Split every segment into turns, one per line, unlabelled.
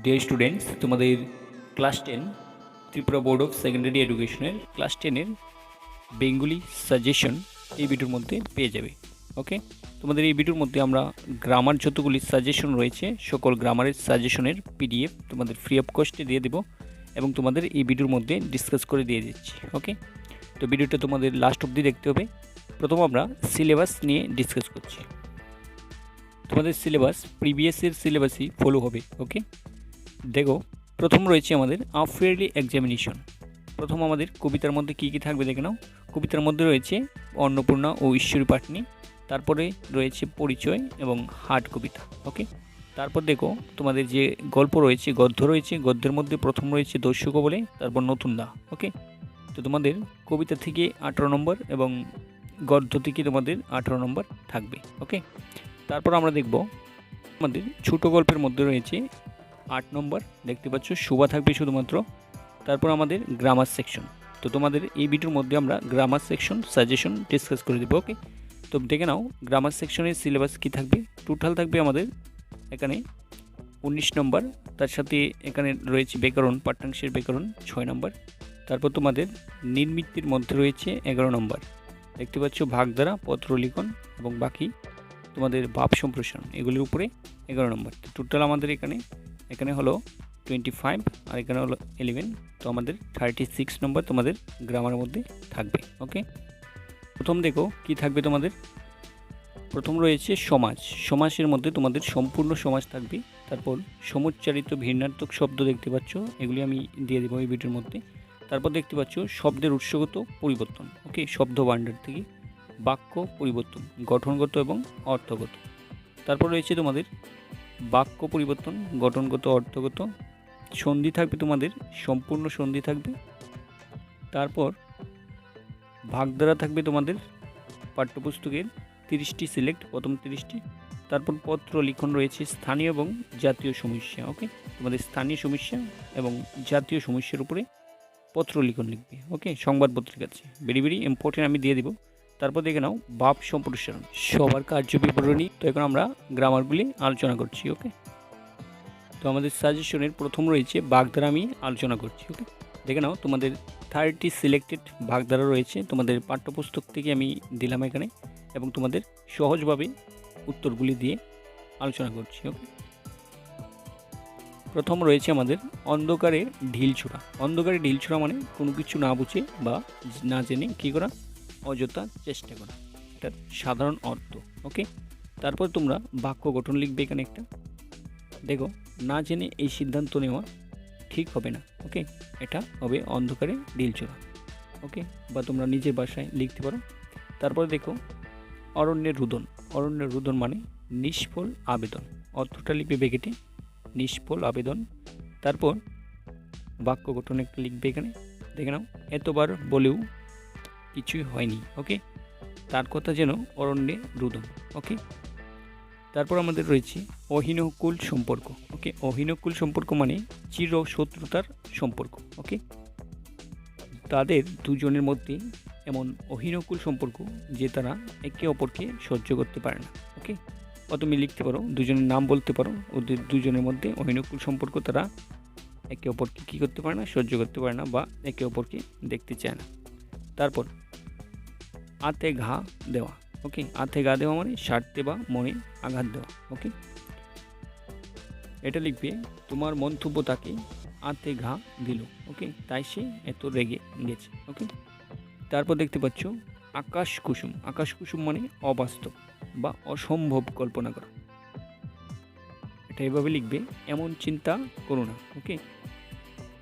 Dear students, তোমাদের class 10 Tripura board of secondary এডুকেশনের class 10-এর Bengali suggestion এই ভিডিওর মধ্যে পেয়ে যাবে। ওকে, তোমাদের এই ভিডিওর মধ্যে আমরা গ্রামার যতগুলি সাজেশন রয়েছে সকল গ্রামারের সাজেশনের পিডিএফ তোমাদের ফ্রি অফ কস্টে দিয়ে দেবো এবং তোমাদের এই ভিডিওর মধ্যে ডিসকাস করে দিয়ে দিচ্ছি। ওকে, তো ভিডিওটা তোমাদের লাস্ট অবধি দেখতে হবে। প্রথম আমরা সিলেবাস নিয়ে ডিসকাস করছি। তোমাদের সিলেবাস প্রিভিয়াসের সিলেবাসই ফলো হবে। ওকে, দেখো, প্রথম রয়েছে আমাদের হাফ ইয়ারলি এক্সামিনেশন। প্রথম আমাদের কবিতার মধ্যে কী কী থাকবে দেখে নাও। কবিতার মধ্যে রয়েছে অন্নপূর্ণা ও ঈশ্বরী পাটনি, তারপরে রয়েছে পরিচয় এবং হাট কবিতা। ওকে, তারপর দেখো তোমাদের যে গল্প রয়েছে, গদ্য রয়েছে, গদ্যের মধ্যে প্রথম রয়েছে দস্যু কবলে, তারপর নতুন দা। ওকে, তো তোমাদের কবিতা থেকে 18 নম্বর এবং গদ্য থেকে তোমাদের 18 নম্বর থাকবে। ওকে, তারপর আমরা দেখব আমাদের ছোটো গল্পের মধ্যে রয়েছে 8 নম্বর, দেখতে পাচ্ছ শোভা থাকবে শুধুমাত্র। তারপর আমাদের গ্রামার সেকশন। তো তোমাদের এই ভিডিওর মধ্যে আমরা গ্রামার সেকশন সাজেশন ডিসকাস করে দেবো। ওকে, তো দেখে নাও গ্রামার সেকশনের সিলেবাস কী থাকবে। টোটাল থাকবে আমাদের এখানে 19 নম্বর, তার সাথে এখানে রয়েছে ব্যাকরণ, পাঠ্যাংশের ব্যাকরণ 6 নম্বর। তারপর তোমাদের নির্মিতির মধ্যে রয়েছে 11 নম্বর, দেখতে পাচ্ছ ভাগধারা, পত্র লিখন এবং বাকি তোমাদের ভাব সম্প্রসারণ, এগুলির উপরে 11 নম্বর। টোটাল আমাদের এখানে হলো 25 আর এখানে হলো 11, তো আমাদের 36 নম্বর তোমাদের গ্রামারের মধ্যে থাকবে। ওকে, প্রথম দেখো কি থাকবে তোমাদের। প্রথম রয়েছে সমাজ। সমাসের মধ্যে তোমাদের সম্পূর্ণ সমাজ থাকবে। তারপর সমুচ্চারিত ভিন্নার্থক শব্দ দেখতে পাচ্ছ, এগুলি আমি দিয়ে দেবো এই ভিডিওর মধ্যে। তারপর দেখতে পাচ্ছ শব্দের উৎসগত পরিবর্তন। ওকে, শব্দ ভাণ্ডার থেকে বাক্য পরিবর্তন, গঠনগত এবং অর্থগত। তারপর রয়েছে তোমাদের বাক্য পরিবর্তন, গঠনগত, অর্থগত। সন্ধি থাকবে তোমাদের, সম্পূর্ণ সন্ধি থাকবে। তারপর ভাগধারা থাকবে তোমাদের পাঠ্যপুস্তকের 30টি সিলেক্ট, প্রথম 30টি। তারপর পত্র লিখন রয়েছে স্থানীয় এবং জাতীয় সমস্যা। ওকে, তোমাদের স্থানীয় সমস্যা এবং জাতীয় সমস্যার উপরে পত্র লিখন লিখবে। ওকে, সংবাদ পত্রিকাতে ভেরি ভেরি ইম্পর্টেন্ট, আমি দিয়ে দিব। তারপর দেখে নাও ভাব সম্প্রসারণ, সবার কার্য বিবরণী। তো এখন আমরা গ্রামারগুলি আলোচনা করছি। ওকে, তো আমাদের সাজেশনের প্রথম রয়েছে বাগধারা, আমি আলোচনা করছি। ওকে, দেখে নাও তোমাদের 30 সিলেক্টেড বাগধারা রয়েছে তোমাদের পাঠ্যপুস্তক থেকে আমি দিলাম এখানে, এবং তোমাদের সহজভাবে উত্তরগুলি দিয়ে আলোচনা করছি। ওকে, প্রথম রয়েছে আমাদের অন্ধকারে ঢিল ছোড়া। অন্ধকারে ঢিল ছোড়া মানে কোনো কিছু না বুঝে বা না জেনে কী করা, অযথা চেষ্টা করা, এটার সাধারণ অর্থ। ওকে, তারপর তোমরা বাক্য গঠন লিখবে এখানে একটা। দেখো, না জেনে এই সিদ্ধান্ত নেওয়া ঠিক হবে না। ওকে, এটা হবে অন্ধকারে ঢিল ছোড়া। ওকে, বা তোমরা নিজের ভাষায় লিখতে পারো। তারপরে দেখো অরণ্যের রুদন। অরণ্যের রুদন মানে নিষ্ফল আবেদন, অর্থটা লিখবে ব্র্যাকেটে, নিষ্ফল আবেদন। তারপর বাক্য গঠন একটা লিখবে এখানে। দেখে নাও, এতবার বলেও কিছুই হয়নি। ওকে, তার কথা যেন অরণ্যে রুদন। ওকে, তারপর আমাদের রয়েছে অহীনকুল সম্পর্ক। ওকে, অহীনকুল সম্পর্ক মানে চির শত্রুতার সম্পর্ক। ওকে, তাদের দুজনের মধ্যে এমন অহীনকুল সম্পর্ক যে তারা একে অপরকে সহ্য করতে পারে না। ওকে, বা তুমি লিখতে পারো, দুজনের নাম বলতে পারো, ওদের দুজনের মধ্যে অহীনকুল সম্পর্ক, তারা একে অপরকে কী করতে পারে না, সহ্য করতে পারে না বা একে অপরকে দেখতে চায় না। তারপর আতে ঘা দেওয়া। ওকে, আতে ঘা দেওয়া মানে স্বার্থে বা মনে আঘাত দেওয়া। ওকে, এটা লিখবে তোমার মন্তব্য তাকে আতে ঘা দিল। ওকে, তাই সে এত রেগে গেছে। ওকে, তারপর দেখতে পাচ্ছ আকাশ কুসুম। আকাশ কুসুম মানে অবাস্তব বা অসম্ভব কল্পনা করা, এটা এভাবে লিখবে, এমন চিন্তা করো না। ওকে,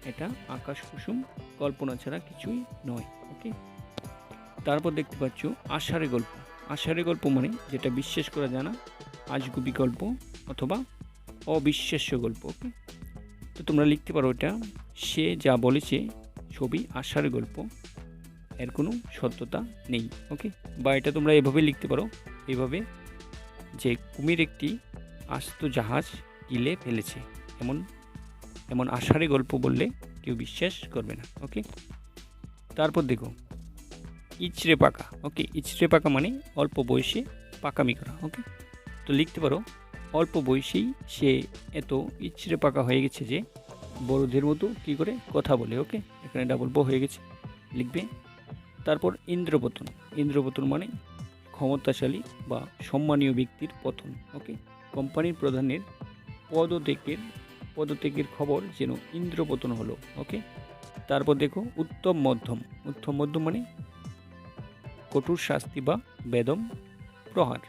এটা আকাশ কুসুম, কল্পনা ছাড়া কিছুই নয়। ওকে, তারপর দেখতে পাচ্ছ আষাঢ়ে গল্প। আষাঢ়ে গল্প মানে যেটা বিশ্বাস করা যায় না, আজগুবি গল্প অথবা অবিশ্বাস্য গল্প। ওকে, তো তোমরা লিখতে পারো এটা সে যা বলেছে ছবি আষাঢ়ে গল্প, এর কোনো সত্যতা নেই। ওকে, বা এটা তোমরা এভাবে লিখতে পারো, এভাবে যে কুমির একটি আস্ত জাহাজ গিলে ফেলেছে, এমন এমন আষাঢ়ে গল্প বললে কেউ বিশ্বাস করবে না। ওকে, তারপর দেখো ইচড়ে পাকা। ওকে, ইচড়ে পাকা মানে অল্প বয়সে পাকামি করা। ওকে, তো লিখতে পারো অল্প বয়সেই সে এত ইচড়ে পাকা হয়ে গেছে যে বড়দের মতো কী করে কথা বলে। ওকে, এখানে ডাবল ব হয়ে গেছে, লিখবে। তারপর ইন্দ্রপতন। ইন্দ্রপতন মানে ক্ষমতাশালী বা সম্মানীয় ব্যক্তির পতন। ওকে, কোম্পানির প্রধানের পদত্যাগের খবর যেন ইন্দ্রপতন হলো। ওকে, তারপর দেখো উত্তম মধ্যম। উত্তম মধ্যম মানে কঠোর শাস্তি বা বেদম প্রহার।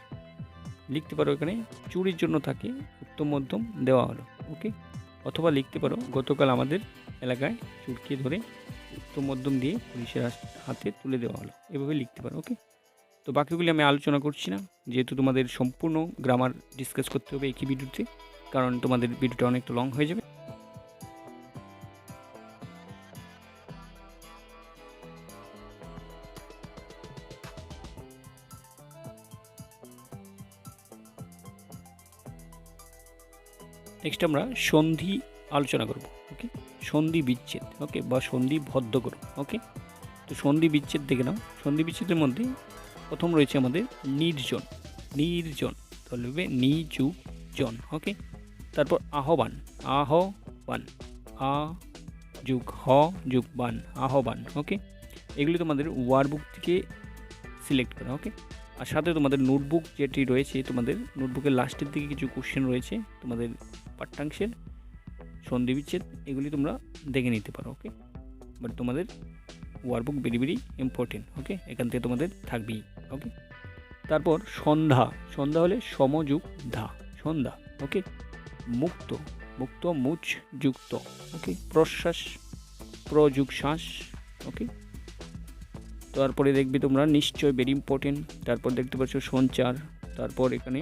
লিখতে পারো এখানে চুরির জন্য তাকে উত্তম মধ্যম দেওয়া হলো। ওকে, অথবা লিখতে পারো গতকাল আমাদের এলাকায় চুরকে ধরে উত্তম মধ্যম দিয়ে পুলিশের হাতে তুলে দেওয়া হলো। এভাবে লিখতে পারো। ওকে, তো বাকিগুলি আমি আলোচনা করছি না, যেহেতু তোমাদের সম্পূর্ণ গ্রামার ডিসকাস করতে হবে একই ভিডিওতে, কারণ তোমাদের ভিডিওটা অনেকটা লং হয়ে যাবে। নেক্সট আমরা সন্ধি আলোচনা করব। ওকে, সন্ধি বিচ্ছেদ। ওকে, বা সন্ধি ভদ্রকরণ। ওকে, তো সন্ধি বিচ্ছেদ দেখে নাও। সন্ধি বিচ্ছেদের মধ্যে প্রথম রয়েছে আমাদের নির্জন। নির্জন তাহলে নিযুগ জন। ওকে, তারপর আহ্বান। আহ্বান, আ যুগ হ যুগ বান, আহ্বান। ওকে, এগুলি তোমাদের ওয়ার্কবুক থেকে সিলেক্ট করা। ওকে, আর সাথে তোমাদের নোটবুক যেটি রয়েছে, তোমাদের নোটবুকের লাস্টের দিকে কিছু কোশ্চেন রয়েছে তোমাদের পাঠ্যাংশের সন্ধি বিচ্ছেদ, এগুলি তোমরা দেখে নিতে পারো। ওকে, বাট তোমাদের ওয়ার্কবুক ভেরি ভেরি ইম্পর্টেন্ট। ওকে, এখান থেকে তোমাদের থাকবেই। ওকে, তারপর সন্ধ্যা। সন্ধ্যা হলে সমযুগ ধা, সন্ধ্যা। ওকে, মুক্ত, মুক্ত মুচ যুক্ত। ওকে, প্রশ্বাস, প্রযুগ শ্বাস। ওকে, তারপরে দেখবে তোমরা নিশ্চয় ভেরি ইম্পর্টেন্ট। তারপর দেখতে পাচ্ছ সঞ্চার। তারপর এখানে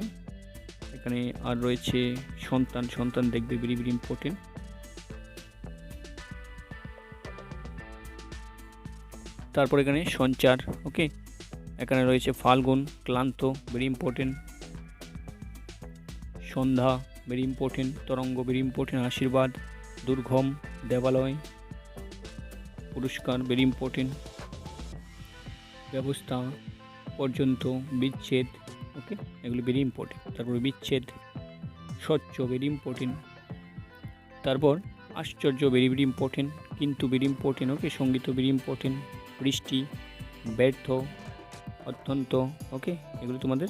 আর রয়েছে সন্তান। সন্তান দেখবে ভেরি ভেরি ইম্পর্টেন্ট। তারপর এখানে সঞ্চার। ওকে, এখানে রয়েছে ফাল্গুন, ক্লান্ত, ভেরি ইম্পর্টেন্ট। সন্ধ্যা ভেরি ইম্পর্টেন্ট। তরঙ্গ ভেরি ইম্পর্টেন্ট। আশীর্বাদ, দুর্গম, দেবালয়, পুরস্কার ভেরি ইম্পর্টেন্ট। ব্যবস্থা, পর্যন্ত, বিচ্ছেদ। ওকে, এগুলো ভেরি ইম্পর্টেন্ট। তারপরে বিচ্ছেদ, স্বচ্ছ ভেরি ইম্পর্টেন্ট। তারপর আশ্চর্য ভেরি ভেরি ইম্পর্টেন্ট। কিন্তু ভেরি ইম্পর্টেন্ট। ওকে, সঙ্গীত ভেরি ইম্পর্টেন্ট। বৃষ্টি, ব্যর্থ, অত্যন্ত। ওকে, এগুলো তোমাদের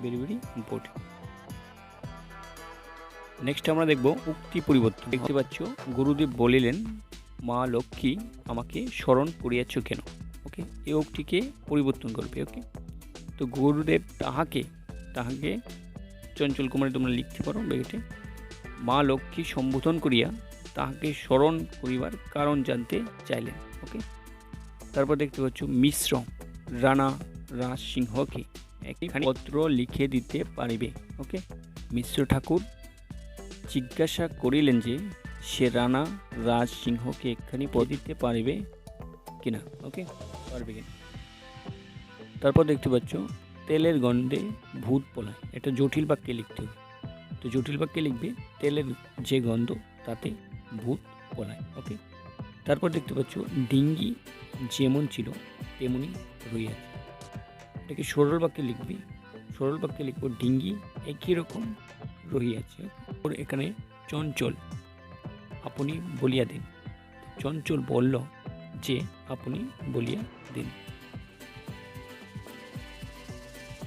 ভেরি ভেরি ইম্পর্টেন্ট। নেক্সট আমরা দেখব উক্তি পরিবর্তন। দেখতে পাচ্ছ গুরুদেব বলিলেন, মা লক্ষ্মী আমাকে স্মরণ করিয়াছ কেন। ওকে, এই উক্তিকে পরিবর্তন করবে। ওকে, তো গুরুদেব তাহাকে চঞ্চল কুমারী তোমরা লিখতে পারো ব্যাকেটে। মা লক্ষ্মী সম্বোধন করিয়া তাহাকে স্মরণ করিবার কারণ জানতে চাইলেন। ওকে, তারপর দেখতে পাচ্ছ মিশ্র রানা রাজ সিংহকে একটি পত্র লিখে দিতে পারিবে। ওকে, মিশ্র ঠাকুর জিজ্ঞাসা করিলেন যে সে রানা রাজ সিংহকে একখানি পত্র দিতে পারিবে কিনা। ওকে, পারবে কিনা। তারপর দেখতে পাচ্ছ তেলের গন্ধে ভূত পলায়। এটা জটিল বাক্যে লিখতে হবে। তো জটিল বাক্যে লিখবে তেলের যে গন্ধ তাতে ভূত পলায়। ওকে, তারপর দেখতে পাচ্ছ ডিঙ্গি যেমন ছিল তেমনি রইয়াছে। এটাকে সরল বাক্যে লিখবি। সরল বাক্যে লিখবো ডিঙ্গি একই রকম রহিয়াছে। এখানে চঞ্চল আপনি বলিয়া দিন। চঞ্চল বলল যে আপনি বলিয়া দিন।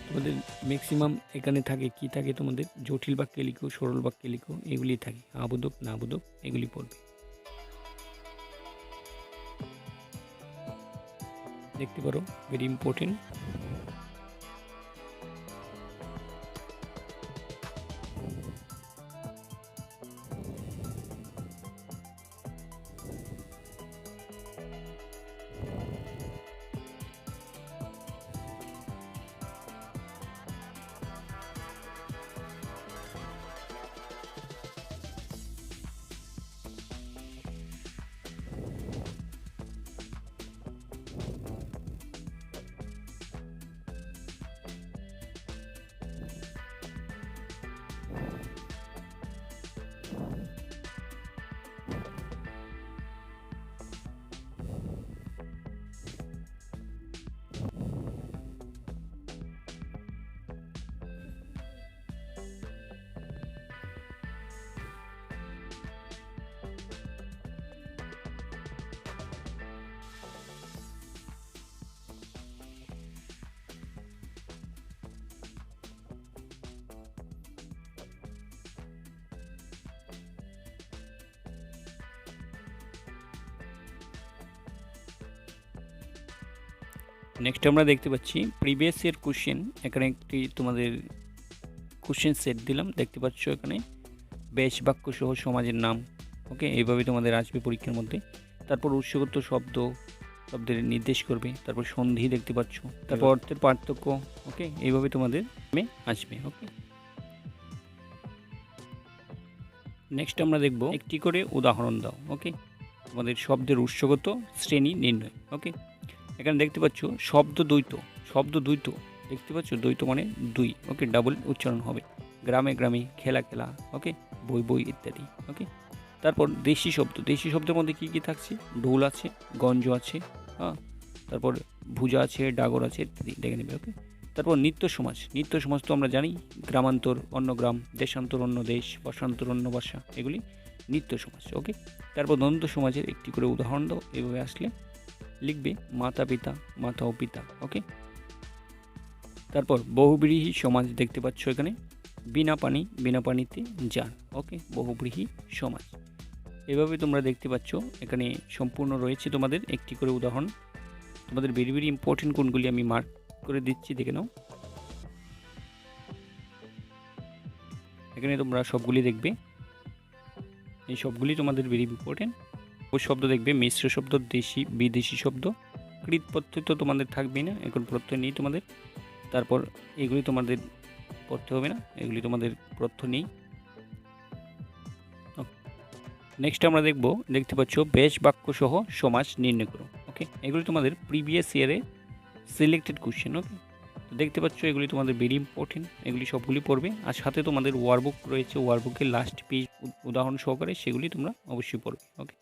তোমাদের ম্যাক্সিমাম এখানে থাকে কি থাকে, তোমাদের জটিল বাক্যে লিখো, সরল বাক্যে লিখো, এগুলি থাকে। আবোধক না আবোধক এগুলি পড়বে। দেখতে পারো ভেরি ইম্পর্টেন্ট। নেক্সট আমরা দেখতে পাচ্ছি প্রিভিয়াস ইয়ার কোশ্চেন। এখানে একটি তোমাদের কোশ্চেন সেট দিলাম, দেখতে পাচ্ছ এখানে বেশ বাক্য সহ সমাজের নাম। ওকে, এইভাবে তোমাদের আসবে পরীক্ষার মধ্যে। তারপর উৎসগত শব্দের নির্দেশ করবে, তারপর সন্ধি দেখতে পাচ্ছ, তারপর অর্থের পার্থক্য। ওকে, এইভাবে তোমাদের আসবে। ওকে, নেক্সট আমরা দেখব একটি করে উদাহরণ দাও। ওকে, তোমাদের শব্দের উৎসগত শ্রেণী নির্ণয়। ওকে, এখানে দেখতে পাচ্ছ শব্দ দ্বৈত দেখতে পাচ্ছ, দ্বৈত মানে দুই। ওকে, ডাবল উচ্চারণ হবে। গ্রামে খেলা ওকে, বই ইত্যাদি। ওকে, তারপর দেশি শব্দের মধ্যে কি কি থাকছে? ঢোল আছে, গঞ্জ আছে, হ্যাঁ, তারপর ভুজা আছে, ডাগর আছে ইত্যাদি, দেখে নেবে। ওকে, তারপর নিত্য সমাজ তো আমরা জানি, গ্রামান্তর অন্য গ্রাম, দেশান্তর অন্য দেশ, ভাষান্তর অন্য ভাষা, এগুলি নিত্য সমাজ। ওকে, তারপর দ্বন্দ্ব সমাজের একটি করে উদাহরণ দাও। এভাবে আসলে লিখবে মাতা ও পিতা। ওকে, তারপর বহুব্রীহি সমাজ দেখতে পাচ্ছ এখানে, বিনা পানিতে যান। ওকে, বহুব্রীহি সমাজ। এভাবে তোমরা দেখতে পাচ্ছ এখানে সম্পূর্ণ রয়েছে তোমাদের একটি করে উদাহরণ। তোমাদের ভেরি ভেরি ইম্পর্টেন্ট কোনগুলি আমি মার্ক করে দিচ্ছি, দেখে নাও। এখানে তোমরা সবগুলি দেখবে, এই সবগুলি তোমাদের ভেরি ইম্পর্টেন্ট। শব্দ দেখবে, মিশ্র শব্দ, দেশি বিদেশি শব্দ, কৃত প্রত্যয় তো তোমাদের থাকবেই না, এখন প্রত্যয় নেই তোমাদের। তারপর এগুলি তোমাদের পড়তে হবে না, এগুলি তোমাদের প্রত্যয় নেই। নেক্সট আমরা দেখতে পাচ্ছ বেশ বাক্য সহ সমাস নির্ণয় করো। ওকে, এগুলি তোমাদের প্রিভিয়াস ইয়ারে সিলেক্টেড কোশ্চেন। ওকে, তো দেখতে পাচ্ছ এগুলি তোমাদের ভেরি ইম্পর্টেন্ট, এগুলি সবগুলি পড়বে। আর সাথে তোমাদের ওয়ার্কবুক রয়েছে, ওয়ার্কবুকের লাস্ট পেজ উদাহরণ সহকারে সেগুলি তোমরা অবশ্যই পড়বে। ওকে,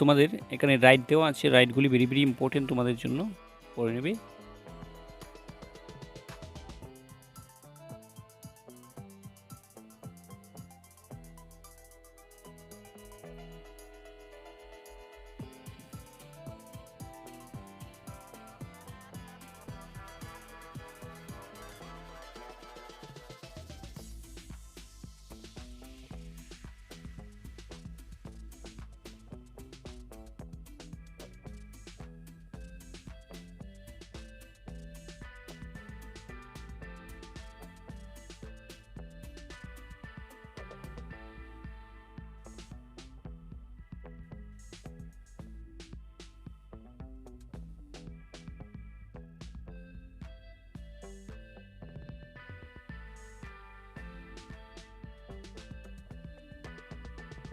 তোমাদের এখানে রাইট দেওয়া আছে, রাইটগুলি ভেরি ভেরি ইম্পর্টেন্ট তোমাদের জন্য, পড়ে নেবে।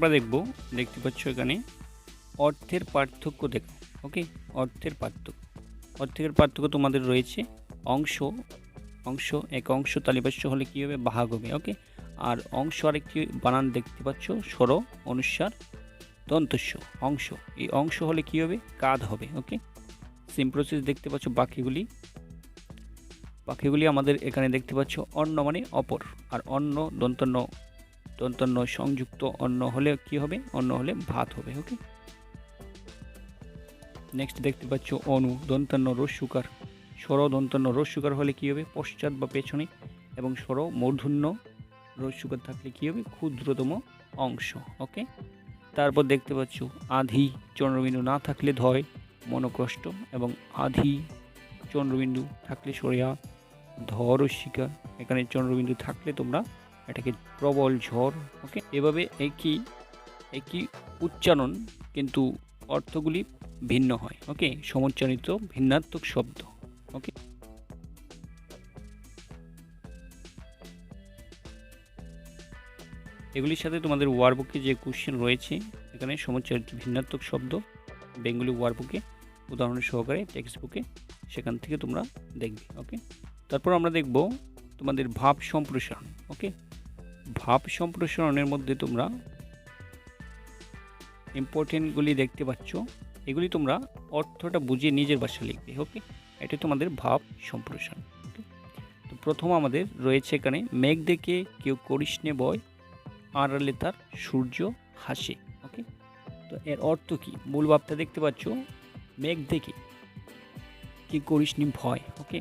আমরা দেখতে পাচ্ছ এখানে অর্থের পার্থক্য দেখো। ওকে, অর্থের পার্থক্য তোমাদের রয়েছে অংশ এক অংশ তালিবাস্য হলে কী হবে? ভাগ হবে। ওকে, আর অংশ আরেকটি বানান দেখতে পাচ্ছ, স্বর অনুস্বার দন্তস্য অংশ, এই অংশ হলে কী হবে? কাদ হবে। ওকে, সেম প্রসেস দেখতে পাচ্ছ। বাকিগুলি আমাদের এখানে দেখতে পাচ্ছ অন্য মানে অপর, আর অন্য দন্তন্য সংযুক্ত অন্য হলে কি হবে? অন্য হলে ভাত হবে। ওকে, নেক্সট দেখতে পাচ্ছ অনু দন্তান্ন রস্যুকার, স্বর দন্তান্ন রস্যুকার হলে কি হবে? পশ্চাৎ বা পেছনে, এবং স্বর মূর্ধন্য রস্যুকার থাকলে কি হবে? ক্ষুদ্রতম অংশ। ওকে, তারপর দেখতে পাচ্ছ আধি চন্দ্রবিন্দু না থাকলে ধয় মনোকষ্ট, এবং আধি চন্দ্রবিন্দু থাকলে সরিয়া ধর শিকার, এখানে চন্দ্রবিন্দু থাকলে তোমরা এটাকে প্রবল ঝড়। ওকে, এভাবে একই উচ্চারণ কিন্তু অর্থগুলি ভিন্ন হয়। ওকে, সমুচ্চারিত ভিন্নাত্মক শব্দ। ওকে, এগুলির সাথে তোমাদের ওয়ার্কবুকে যে কোশ্চেন রয়েছে, এখানে সমুচ্চারিত ভিন্নাত্মক শব্দ বেঙ্গলি ওয়ার্কবুকে উদাহরণ সহকারে টেক্সট বুকে, সেখান থেকে তোমরা দেখবে। ওকে, তারপর আমরা দেখব তোমাদের ভাব সম্প্রসারণ। ওকে, ভাব সম্প্রসারণের মধ্যে তোমরা ইম্পর্টেন্টগুলি দেখতে পাচ্ছ, এগুলি তোমরা অর্থটা বুঝে নিজের ভাষা লিখবে। ওকে, এটা তোমাদের ভাব সম্প্রসারণ। ওকে, তো প্রথম আমাদের রয়েছে এখানে মেঘ দেখে কেউ করিসনে বয়, আড়ালে তার সূর্য হাসে। ওকে, তো এর অর্থ কি? মূল ভাবটা দেখতে পাচ্ছ, মেঘ দেখে কি করিসনি ভয়। ওকে,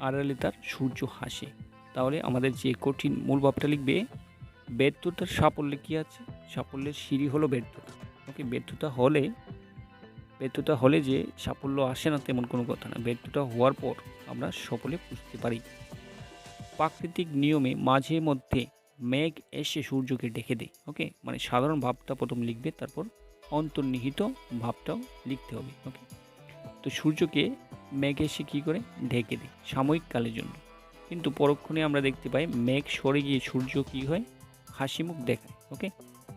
আড়ালে তার সূর্য হাসে। তাহলে আমাদের যে কঠিন মূল ভাবটা লিখবে, ব্যর্থতার সাফল্যে কি আছে? সাফল্যের সিঁড়ি হলো ব্যর্থতা। ওকে, ব্যর্থতা হলে যে সাফল্য আসে না তেমন কোনো কথা না। ব্যর্থতা হওয়ার পর আমরা সফলে বুঝতে পারি। প্রাকৃতিক নিয়মে মাঝে মধ্যে মেঘ এসে সূর্যকে ঢেকে দেয়। ওকে, মানে সাধারণ ভাবটা প্রথম লিখবে, তারপর অন্তর্নিহিত ভাবটাও লিখতে হবে। ওকে, তো সূর্যকে মেঘ এসে কী করে ঢেকে দেয় সাময়িক কালের জন্য, কিন্তু পরক্ষণে আমরা দেখতে পাই মেঘ সরে গিয়ে সূর্য কী হয়, হাসি মুখ দেখায়। ওকে,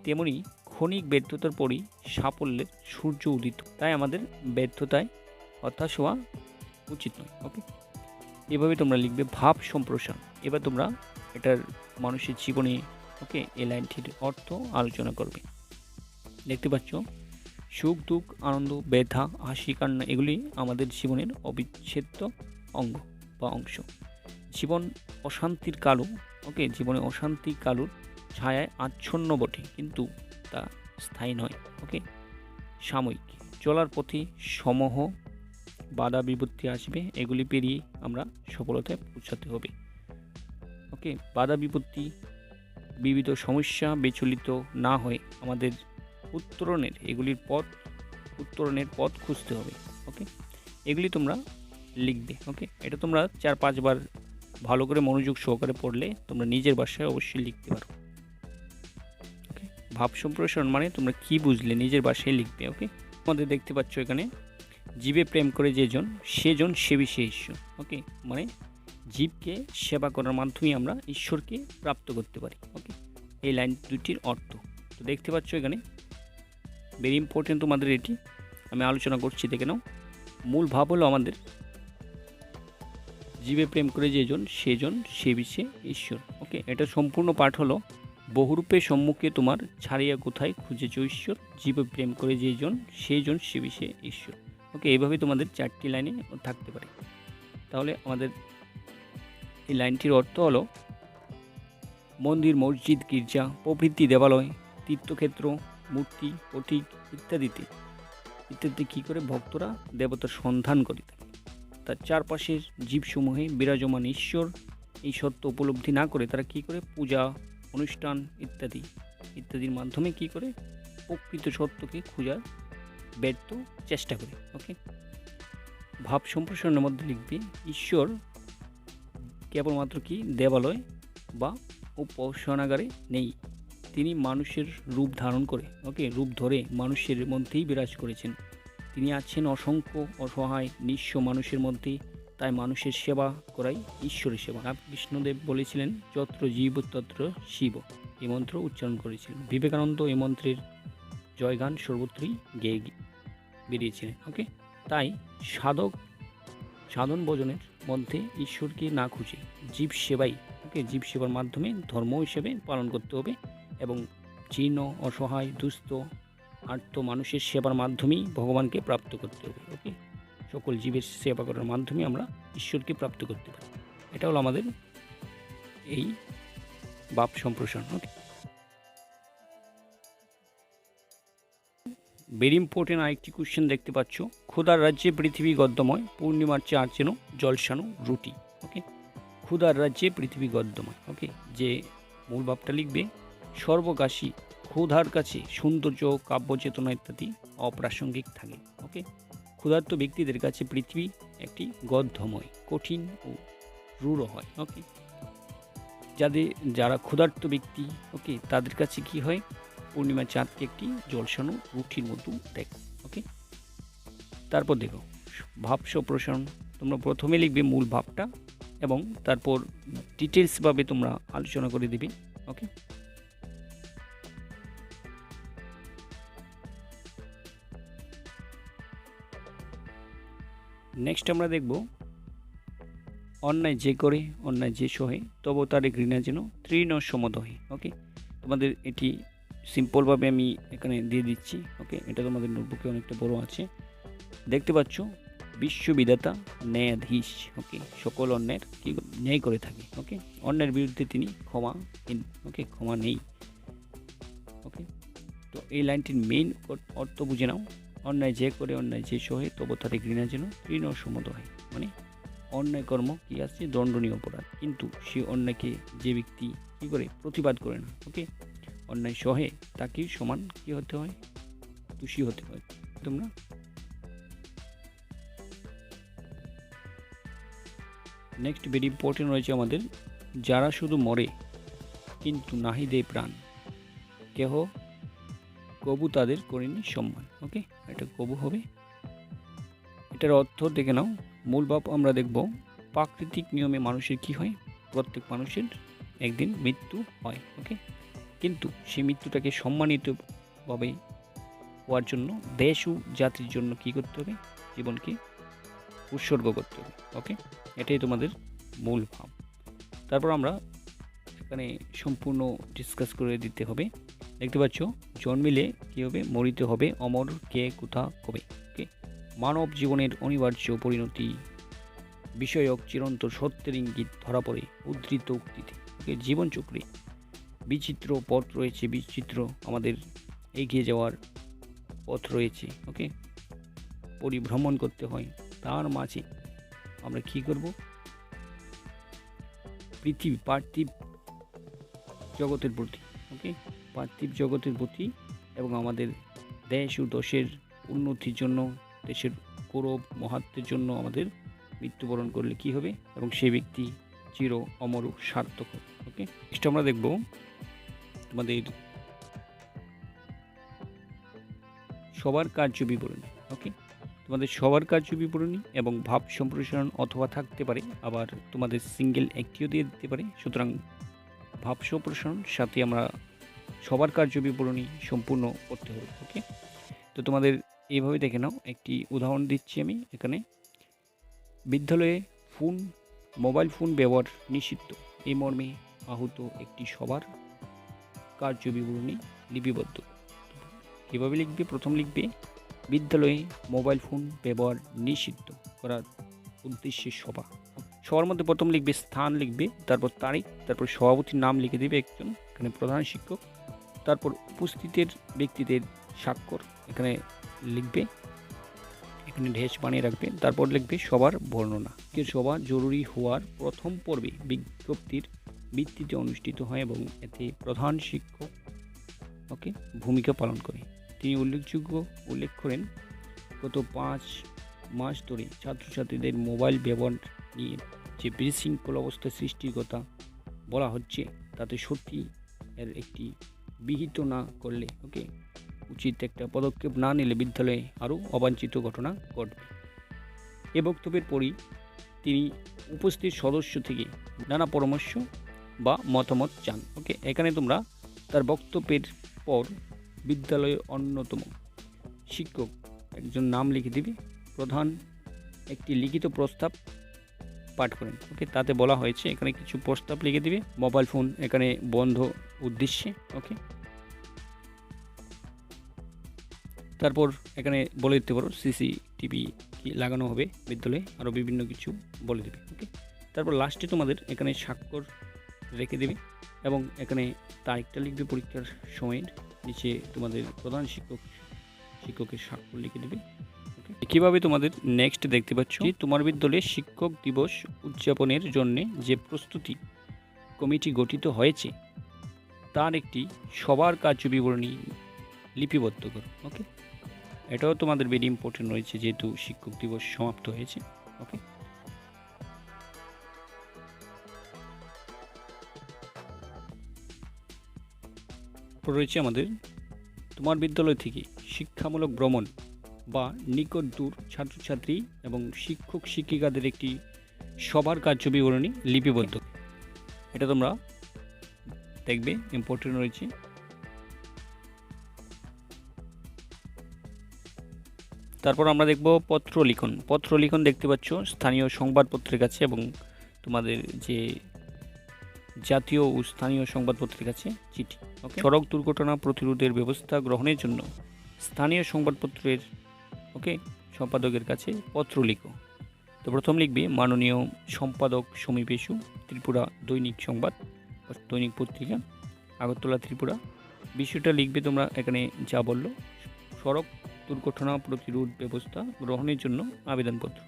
তেমনি ক্ষণিক ব্যর্থতার পরই সাফল্যের সূর্য উদিত। তাই আমাদের ব্যর্থতায় হতাশ হওয়া উচিত নয়। ওকে, এভাবে তোমরা লিখবে ভাব সম্প্রসারণ। এবার তোমরা এটার মানুষের জীবনে, ওকে, এই লাইনটির অর্থ আলোচনা করবে। দেখতে পাচ্ছ, সুখ দুঃখ আনন্দ ব্যথা হাসি কান্না এগুলি আমাদের জীবনের অবিচ্ছেদ্য অঙ্গ বা অংশ। জীবন অশান্তির কালো, ওকে, জীবনে অশান্তি কালোর ছায়ায় আচ্ছন্ন বটে, কিন্তু তা স্থায়ী নয়। ওকে, সাময়িক। চলার পথে সমূহ বাধা বিপত্তি আসবে, এগুলি পেরিয়ে আমরা সফলতায় পৌঁছাতে হবে। ওকে, বাধা বিপত্তি বিবিধ সমস্যা বিচলিত না হয়ে আমাদের উত্তরণের পথ খুঁজতে হবে। ওকে, এগুলি তোমরা লিখবে। ওকে, এটা তোমরা 4-5 বার ভালো করে মনোযোগ সহকারে পড়লে তোমরা নিজের ভাষায় অবশ্যই লিখতে পারো। ওকে, ভাব সম্প্রসারণ মানে তোমরা কি বুঝলে নিজের ভাষায় লিখবে। ওকে, আমাদের দেখতে পাচ্ছ এখানে জীবে প্রেম করে সেজন সেবী সে ঈশ্বর। ওকে, মানে জীবকে সেবা করার মাধ্যমে আমরা ঈশ্বরকে প্রাপ্ত করতে পারি। ওকে, এই লাইন দুটির অর্থ তো দেখতে পাচ্ছ এখানে, ভেরি ইম্পর্টেন্ট তোমাদের এটি আমি আলোচনা করছি, দেখে নাও। মূল ভাব হলো আমাদের জীবে প্রেম করে সেজন সেবী সে ঈশ্বর। ওকে, এটা সম্পূর্ণ পাঠ হলো বহুরূপে সম্মুখে তোমার ছাড়িয়া কোথায় খুঁজেছ ঈশ্বর, জীবে প্রেম করে সেজন সেবী সে ঈশ্বর। ওকে, এইভাবে তোমাদের 4টি লাইনে থাকতে পারে। তাহলে আমাদের এই লাইনটির অর্থ হলো মন্দির মসজিদ গির্জা প্রভৃতি দেবালয় তীর্থক্ষেত্র মূর্তি প্রতীক ইত্যাদিতে কী করে ভক্তরা দেবতার সন্ধান করে থাকে। তার চারপাশের জীবসমূহে বিরাজমান ঈশ্বর এই সত্য উপলব্ধি না করে তারা কী করে পূজা অনুষ্ঠান ইত্যাদির মাধ্যমে কী করে প্রকৃত সত্যকে খোঁজার ব্যর্থ চেষ্টা করে। ওকে, ভাব সম্প্রসারণের মধ্যে লিখবে ঈশ্বর কেবলমাত্র কি দেবালয় বা উপাসনাগারে নেই, তিনি মানুষের রূপ ধারণ করে, ওকে, রূপ ধরে মানুষের মধ্যেই বিরাজ করেছেন। তিনি আছেন অসংখ্য অসহায় নিঃস্ব মানুষের মধ্যে, তাই মানুষের সেবা করাই ঈশ্বরের সেবা। কৃষ্ণদেব বলেছিলেন যত্র জীব তত্র শিব, এই মন্ত্র উচ্চারণ করেছিলেন। বিবেকানন্দ এই মন্ত্রের জয়গান সর্বত্রই গেয়ে বেরিয়েছিলেন। ওকে, তাই সাধন ভজনের মধ্যে ঈশ্বরকে না খুঁজে জীব সেবাই, ওকে, জীব সেবার মাধ্যমে ধর্ম হিসেবে পালন করতে হবে এবং জীর্ণ অসহায় দুস্থ আর্ত মানুষের সেবার মাধ্যমেই ভগবানকে প্রাপ্ত করতে হবে। ওকে, সকল জীবের সেবা করার মাধ্যমে আমরা ঈশ্বরকে প্রাপ্ত করতে পারি। এটা হলো আমাদের এই ভাব সম্প্রসারণ। ওকে, ভেরি ইম্পর্টেন্ট আরেকটি কোশ্চেন দেখতে পাচ্ছ, ক্ষুধার রাজ্যে পৃথিবী গদ্যময় পূর্ণিমার চার যেন জলসানো রুটি। ওকে, ক্ষুধার রাজ্যে পৃথিবী গদ্যময়। ওকে, যে মূল ভাবটা লিখবে সর্বকাশী ক্ষুধার কাছে সৌন্দর্য কাব্য চেতনা ইত্যাদি অপ্রাসঙ্গিক থাকে। ওকে, ক্ষুধার্ত ব্যক্তিদের কাছে পৃথিবী একটি গদ্যময় কঠিন ও রূঢ় হয়। ওকে, যারা ক্ষুধার্ত ব্যক্তি, ওকে, তাদের কাছে কি হয়, পূর্ণিমা চাঁদকে একটি জলসানো রুটির মতো দেখো। ওকে, তারপর দেখো ভাব সম্প্রসারণ, তোমরা প্রথমে লিখবে মূল ভাবটা এবং তারপর ডিটেলসভাবে তোমরা আলোচনা করে দেবে। ওকে, নেক্সট আমরা দেখব অন্যায় যে করে অন্যায় যে সহে তবু তার ঘৃণা যেন তৃণ সমদহে। ওকে, তোমাদের এটি সিম্পলভাবে আমি এখানে দিয়ে দিচ্ছি। ওকে, এটা তোমাদের নোটবুকে অনেকটা বড় আছে, দেখতে পাচ্ছ। বিশ্ববিধাতা ন্যায়াধীশ, ওকে, সকল অন্যায়ের কি ন্যায় করে থাকে। ওকে, অন্যায়ের বিরুদ্ধে তিনি ক্ষমাহীন, ওকে, ক্ষমা নেই। ওকে, তো এই লাইনটির মেইন অর্থ বুঝে নাও, অন্যায় যে করে অন্যায় যে সহে তবু তার ঘৃণা যেন তৃণ সমদহে, মানে অন্যায় কর্ম কি আছে দণ্ডনীয় অপরাধ, কিন্তু সে অন্যায়কে যে ব্যক্তি কী করে প্রতিবাদ করে না, ওকে, অন্যায় সহে তাকেই সমান কি হতে হয়, দোষী হতে হয়। তোমরা নেক্সট ভেরি ইম্পর্টেন্ট রয়েছে আমাদের, যারা শুধু মরে কিন্তু নাহি দেয় প্রাণ, কেহ কবু তাদের করেনি সম্মান। ওকে, এটা কবু হবে। এটার অর্থ দেখে নাও। মূল ভাব আমরা দেখব, প্রাকৃতিক নিয়মে মানুষের কি হয়, প্রত্যেক মানুষের একদিন মৃত্যু হয়। ওকে, কিন্তু সেই মৃত্যুটাকে সম্মানিতভাবে হওয়ার জন্য দেশ ও জাতির জন্য কি করতে হবে, জীবনকে উৎসর্গ করতে হবে। ওকে, এটাই তোমাদের মূল ভাব। তারপর আমরা এখানে সম্পূর্ণ ডিসকাস করে দিতে হবে। দেখতে পাচ্ছ, জন্মিলে কী হবে, মরিতে হবে, অমর কে কোথা কবে। ওকে, মানব জীবনের অনিবার্য পরিণতি বিষয়ক চিরন্তর সত্যের ইঙ্গিত ধরা পড়ে উদ্ধৃত উক্তিতে। ওকে, জীবনচক্রে বিচিত্র পথ রয়েছে, বিচিত্র আমাদের এগিয়ে যাওয়ার পথ রয়েছে। ওকে, পরিভ্রমণ করতে হয়, তার মাঝে আমরা কি করব, পৃথিবী পার্থিব জগতের প্রতি, ওকে, পার্থিব জগতের প্রতি এবং আমাদের দেশ ও দেশের উন্নতির জন্য, দেশের গৌরব মহাত্মের জন্য আমাদের মৃত্যুবরণ করলে কি হবে, এবং সেই ব্যক্তি চির অমর ও সার্থক হবে। ওকে, নেক্সট আমরা দেখব তোমাদের সবার কার্য বিবরণী। ওকে, তোমাদের সবার কার্য বিবরণী এবং ভাব সম্প্রসারণ অথবা থাকতে পারে, আবার তোমাদের সিঙ্গেল একটিও দিয়ে দিতে পারে। সুতরাং ভাব সম্প্রসারণ সাথে আমরা সবার কার্য বিবরণী সম্পূর্ণ করতে হবে। ওকে, তো তোমাদের এইভাবে দেখে নাও। একটি উদাহরণ দিচ্ছি আমি এখানে। বিদ্যালয়ে মোবাইল ফোন ব্যবহার নিষিদ্ধ, এই মর্মে আহত একটি সবার কার্য বিবরণী লিপিবদ্ধ। কীভাবে লিখবে, প্রথম লিখবে বিদ্যালয়ে মোবাইল ফোন ব্যবহার নিষিদ্ধ করার উদ্দেশ্যে সভা। সবার মধ্যে প্রথম লিখবে স্থান, লিখবে তারপর তারিখ, তারপর সভাপতির নাম লিখে দেবে একজন, এখানে প্রধান শিক্ষক, তারপর উপস্থিতের ব্যক্তিদের স্বাক্ষর এখানে লিখবে, এখানে ঢেস বানিয়ে রাখবে, তারপর লিখবে সবার বর্ণনা। সভা জরুরি হওয়ার প্রথম পর্বে বিজ্ঞপ্তির ভিত্তিতে অনুষ্ঠিত হয় এবং এতে প্রধান শিক্ষক ওকে ভূমিকা পালন করে। তিনি উল্লেখ করেন, গত 5 মাস ধরে ছাত্রছাত্রীদের মোবাইল ব্যবহার নিয়ে যে বিশৃঙ্খল অবস্থা সৃষ্টির কথা বলা হচ্ছে, তাতে সত্যি এর একটি বিহিত না করলে, ওকে, উচিত একটা পদক্ষেপ না নিলে বিদ্যালয়ে আরও অবাঞ্ছিত ঘটনা ঘটবে। এ বক্তব্যের পরই তিনি উপস্থিত সদস্য থেকে নানা পরামর্শ বা মতামত চান। ওকে, এখানে তোমরা তার বক্তব্যের পর বিদ্যালয়ের অন্যতম শিক্ষক একজন নাম লিখে দিবে, প্রধান একটি লিখিত প্রস্তাব পাঠ করেন। ওকে, তাতে বলা হয়েছে এখানে কিছু প্রস্তাব লিখে দিবে, মোবাইল ফোন এখানে বন্ধ উদ্দেশ্যে। ওকে, তারপর এখানে বলে দিতে পারো সিসিটিভি কি লাগানো হবে বিদ্যালয়ে, আরও বিভিন্ন কিছু বলে দেবে। ওকে, তারপর লাস্টে তোমাদের এখানে স্বাক্ষর রেখে দেবে এবং এখানে তারিখটা লিখবে, পরীক্ষার সময়ের নিচে তোমাদের প্রধান শিক্ষকের স্বাক্ষর লিখে দেবে। ওকে, কীভাবে তোমাদের নেক্সট দেখতে পাচ্ছ, তোমার বিদ্যালয়ে শিক্ষক দিবস উদযাপনের জন্য যে প্রস্তুতি কমিটি গঠিত হয়েছে তার একটি সবার কার্য বিবরণী লিপিবদ্ধ করো। ওকে, এটাও তোমাদের ভেরি ইম্পর্টেন্ট রয়েছে যেহেতু শিক্ষক দিবস সমাপ্ত হয়েছে। ওকে, রয়েছে আমাদের তোমার বিদ্যালয় থেকে শিক্ষামূলক ভ্রমণ বা নিকট দূর ছাত্রছাত্রী এবং শিক্ষক শিক্ষিকাদের একটি সবার কার্য বিবরণী লিপিবদ্ধ। এটা তোমরা দেখবে, ইম্পর্টেন্ট রয়েছে। তারপর আমরা দেখব পত্র লিখন দেখতে পাচ্ছ স্থানীয় সংবাদপত্রের কাছে এবং তোমাদের যে জাতীয় ও স্থানীয় সংবাদপত্রের কাছে চিঠি। ওকে, সড়ক দুর্ঘটনা প্রতিরোধের ব্যবস্থা গ্রহণের জন্য স্থানীয় সংবাদপত্রের ওকে সম্পাদকের কাছে পত্র লিখো। তো প্রথম লিখবে মাননীয় সম্পাদক সমীপেশু, ত্রিপুরা দৈনিক সংবাদ, দৈনিক পত্রিকা, আগরতলা, ত্রিপুরা। বিষয়টা লিখবে তোমরা এখানে যা বললো, সড়ক দুর্ঘটনা প্রতিরোধ ব্যবস্থা গ্রহণের জন্য আবেদনপত্র।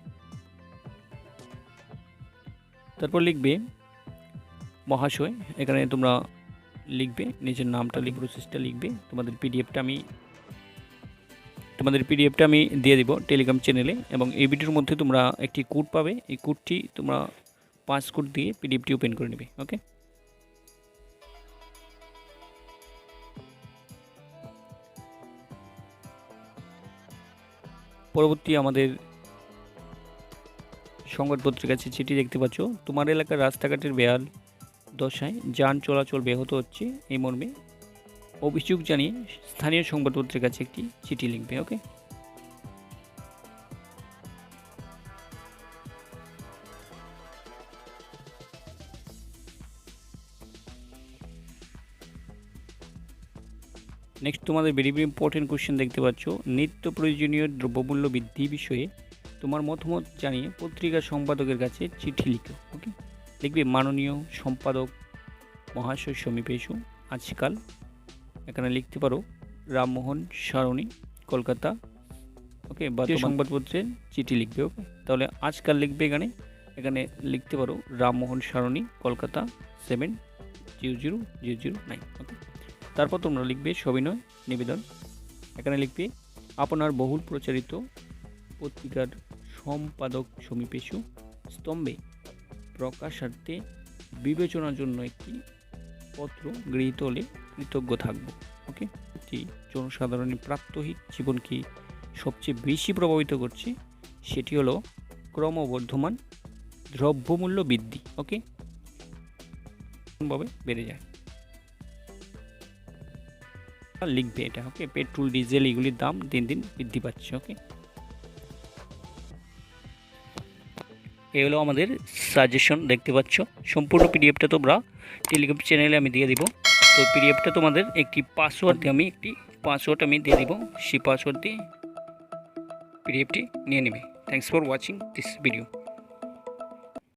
তারপর লিখবে মহাশয়, এখানে তোমরা লিখবে, নিজের নামটা লিখবে, প্রসেসটা লিখবে। তোমাদের পিডিএফটা আমি দিয়ে দিব টেলিগ্রাম চ্যানেলে। এবং এই ভিডিওর মধ্যে তোমরা একটি কোড পাবে, এই কোডটি তোমরা 5 কোড দিয়ে পিডিএফটি ওপেন করে নেবে। ওকে, পরবর্তী আমাদের সংবাদপত্রের কাছে চিঠি দেখতে পাচ্ছ, তোমার এলাকার রাস্তাঘাটের বেহাল দশায় যান চলাচল ব্যাহত হচ্ছে, এই মর্মে অভিযোগ জানিয়ে স্থানীয় সংবাদপত্রের কাছে একটি চিঠি লিখবে। ওকে, নেক্সট তোমাদের ভেরি ভেরি ইম্পর্টেন্ট কোশ্চেন দেখতে পাচ্ছ, নিত্য প্রয়োজনীয় দ্রব্যমূল্য বৃদ্ধি বিষয়ে তোমার মতামত জানিয়ে পত্রিকার সম্পাদকের কাছে চিঠি লিখো। ওকে, লিখবে মাননীয় সম্পাদক মহাশয় সমীপেশু আজকাল, এখানে লিখতে পারো রামমোহন সারণী কলকাতা। ওকে, বা সংবাদপত্রের চিঠি লিখবে। ওকে, তাহলে আজকাল লিখবে, এখানে লিখতে পারো রামমোহন সারণী কলকাতা 700009। ওকে, তারপর তোমরা লিখবে সবিনয় নিবেদন, এখানে লিখবে আপনার বহুল প্রচারিত পত্রিকার সম্পাদক সমীপেশু স্তম্ভে প্রকাশার্থে বিবেচনার জন্য একটি পত্র গৃহীত হলে কৃতজ্ঞ থাকব। ওকে, জনসাধারণের প্রাত্যহিক জীবনকে সবচেয়ে বেশি প্রভাবিত করছে, সেটি হলো ক্রমবর্ধমান দ্রব্যমূল্য বৃদ্ধি। ওকে, ভাবে বেড়ে যায়, লিখবে এটা। ওকে, পেট্রোল ডিজেল এগুলির দাম দিন দিন বৃদ্ধি পাচ্ছে। ওকে, এই হলো আমাদের সাজেশন দেখতে পাচ্ছ। সম্পূর্ণ পিডিএফটা তোমরা টেলিগ্রাম চ্যানেলে আমি দিয়ে দিব। তো পিডিএফটা তোমাদের একটি পাসওয়ার্ড দিয়ে দিব, সেই পাসওয়ার্ড দিয়ে পিডিএফটি নিয়ে নেবে। Thanks for watching this video.